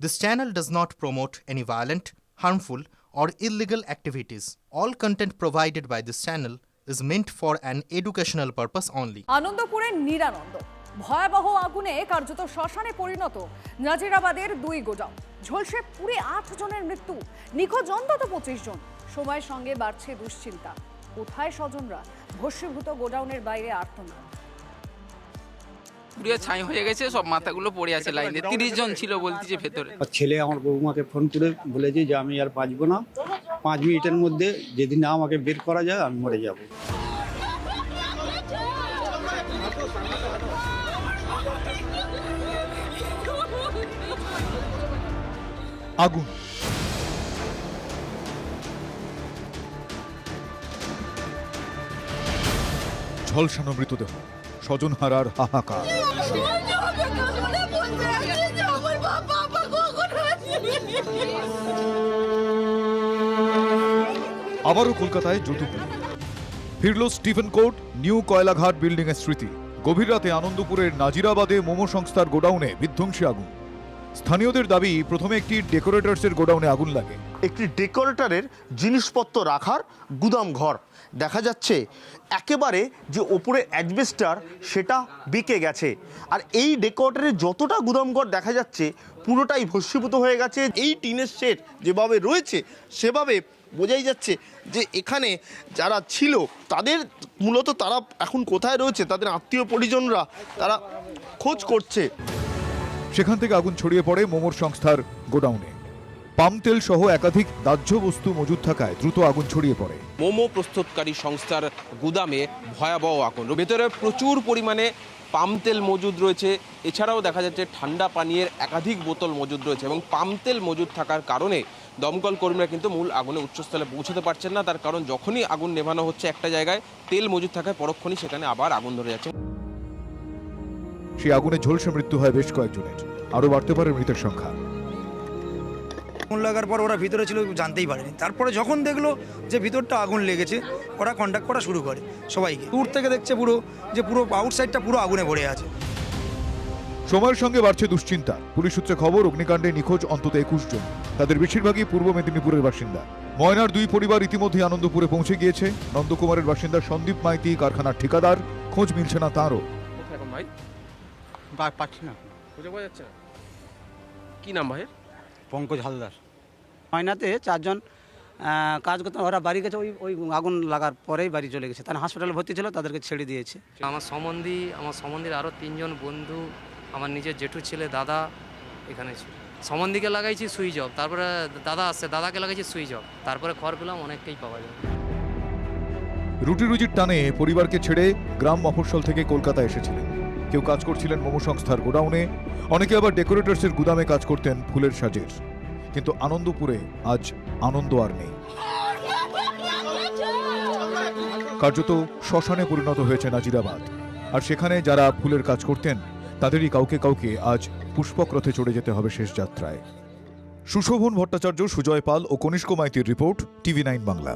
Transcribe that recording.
This channel does not promote any violent, harmful, or illegal activities. All content provided by this channel is meant for an educational purpose only. আনন্দপুরে নিরানন্দ, ভয়াবহ আগুনে কার্যত শ্মশানে পরিণত নাজিরাবাদের 2 godown. ঝলসে পুরে 8 জনের মৃত্যু, নিখোঁজ অন্তত 25 জন। সময়ের সঙ্গে বাড়ছে দুশ্চিন্তা। কোথায় স্বজনরা? ভস্মীভূত গোডাউনের বাইরে আর্তনাদ। পুরো ছাই হয়ে গেছে, সব মাথাগুলো পড়ে আছে লাইনে। 30 জন ছিল বলতেছে ভেতরে। ছেলে আমার বৌমাকে ফোন করে বলেছে যে আমি আর বাঁচবো না, 5 মিনিটের মধ্যে যেদিন না আমাকে বের করা যায় আমি মরে যাব। আগুন, ঝলসানো মৃতদেহ, স্বজনহারার হাহাকার। আবারও কলকাতায় যৌতুকপুর ফিরল Stephen court new Koilaghat building এর স্মৃতি। গভীর রাতে আনন্দপুরের নাজিরাবাদে মোমো সংস্থার গোডাউনে বিধ্বংসী আগুন। স্থানীয়দের দাবি, প্রথমে একটি ডেকোরেটরসের গোডাউনে আগুন লাগে। একটি ডেকোরেটরের জিনিসপত্র রাখার গুদাম ঘর। দেখা যাচ্ছে একেবারে যে ওপরে অ্যাজবেস্টার সেটা বেঁকে গেছে, আর এই ডেকোরেটরের যতটা গুদাম ঘর দেখা যাচ্ছে পুরোটাই ভস্মীভূত হয়ে গেছে। এই টিনের শেড যেভাবে রয়েছে সেভাবে বোঝাই যাচ্ছে যে এখানে যারা ছিল তাদের মূলত তারা এখন কোথায় রয়েছে, তাদের আত্মীয় পরিজনরা তারা খোঁজ করছে। সেখান থেকে আগুন ছড়িয়ে পড়ে মোমোর সংস্থার গোডাউনে। পাম তেল সহ একাধিক দাহ্য বস্তু মজুদ থাকায় দ্রুত আগুন ছড়িয়ে পড়ে। মোমো প্রস্তুতকারী সংস্থার গুদামে ভয়াবহ আগুন। ভেতরে প্রচুর পরিমাণে পাম তেল মজুদ রয়েছে, এছাড়াও দেখা যাচ্ছে ঠান্ডা পানীয়ের একাধিক বোতল মজুদ রয়েছে, এবং পাম তেল মজুদ থাকার কারণে দমকল কর্মীরা কিন্তু মূল আগুনে উচ্চস্থলে পৌঁছতে পারছেন না। তার কারণ যখনই আগুন নেভানো হচ্ছে একটা জায়গায়, তেল মজুদ থাকায় পরক্ষণই সেখানে আবার আগুন ধরে যাচ্ছে। সেই আগুনে ঝলসে মৃত্যু হয় বেশ কয়েকজনের, আরও বাড়তে পারে মৃতের সংখ্যা। আগুন লাগার পর ওরা ভিতরে ছিল জানতেই পারেনি, তারপরে যখন দেখলো যে ভিতরটা আগুন লেগেছে ওরা কন্ট্যাক্ট করা শুরু করে সবাইকে। দূর থেকে দেখছে পুরো আউটসাইডটা পুরো আগুনে ভরে আছে। সময়ের সঙ্গে বাড়ছে দুশ্চিন্তা। পুলিশ সূত্রে খবর, অগ্নিকাণ্ডে নিখোঁজ অন্তত 21 জন। তাদের বেশিরভাগই পূর্ব মেদিনীপুরের বাসিন্দা। ময়নার 2 পরিবার ইতিমধ্যে আনন্দপুরে পৌঁছে গিয়েছে। নন্দকুমারের বাসিন্দা সন্দীপ মাইতি কারখানার ঠিকাদার, খোঁজ মিলছে না তাঁরও। পাচ্ছি না, খুঁজে পাওয়া যাচ্ছে না। কি নাম ভাইয়ের? পঙ্কজ হালদার। ময়নাতে 4 জন কাজ করতে, ওরা বাড়ি গেছে ওই আগুন লাগার পরেই বাড়ি চলে গেছে। তারা হাসপাতালে ভর্তি ছিল, তাদেরকে ছেড়ে দিয়েছে। আমার সম্বন্ধীর আরও 3 জন বন্ধু, আমার নিজের জেঠু ছেলে, দাদা এখানে ছিল। সম্বন্ধীকে লাগাইছি সুইচ অফ, তারপরে দাদা আসছে, দাদাকে লাগাইছি সুইচ অফ, তারপরে খড় পেলাম অনেকটাই পাওয়া যায়। রুটি রুজির টানে পরিবারকে ছেড়ে গ্রাম মফস্বল থেকে কলকাতা এসেছিলেন। কেউ কাজ করছিলেন মোমো সংস্থার গোডাউনে, অনেকে আবার ডেকোরেটরসের গুদামে কাজ করতেন ফুলের সাজের। কিন্তু আনন্দপুরে আজ আনন্দ আর নেই। কার্যত শ্মশানে পরিণত হয়েছে নাজিরাবাদ। আর সেখানে যারা ফুলের কাজ করতেন তাদেরই কাউকে কাউকে আজ পুষ্পক রথে চড়ে যেতে হবে শেষ যাত্রায়। সুশোভন ভট্টাচার্য, সুজয় পাল ও কনিষ্ক মাইতির রিপোর্ট, TV9 বাংলা।